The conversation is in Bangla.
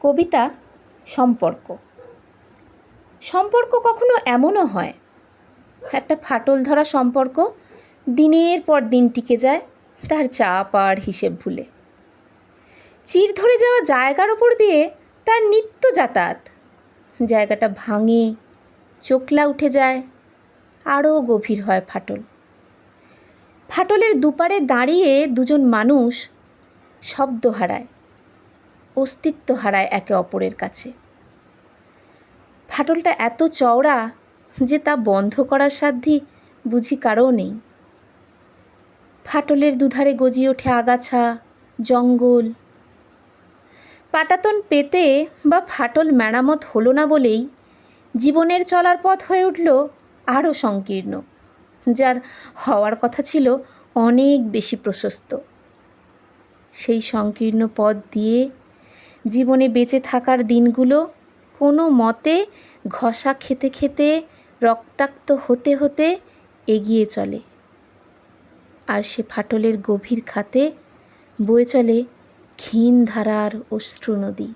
কবিতা সম্পর্ক। সম্পর্ক কখনো এমনও হয়, একটা ফাটল ধরা সম্পর্ক দিনের পর দিন টিকে যায় তার চাপ আর হিসেব ভুলে। চির ধরে যাওয়া জায়গার ওপর দিয়ে তার নিত্য যাতায়াত, জায়গাটা ভাঙে, চোখলা উঠে যায়, আরও গভীর হয় ফাটল। ফাটলের দুপারে দাঁড়িয়ে দুজন মানুষ শব্দ হারায়, অস্তিত্ব হারায় একে অপরের কাছে। ফাটলটা এত চওড়া যে তা বন্ধ করার সাধ্যি বুঝি কারও নেই। ফাটলের দুধারে গজিয়ে ওঠে আগাছা, জঙ্গল। পাটাতন পেতে বা ফাটল মেরামত হলো না বলেই জীবনের চলার পথ হয়ে উঠল আরও সংকীর্ণ, যার হওয়ার কথা ছিল অনেক বেশি প্রশস্ত। সেই সংকীর্ণ পথ দিয়ে জীবনে বেঁচে থাকার দিনগুলো কোনো মতে ঘষা খেতে খেতে, রক্তাক্ত হতে হতে এগিয়ে চলে। আর সে ফাটলের গভীর খাতে বয়ে চলে ক্ষীণ ধারার অশ্রু নদী।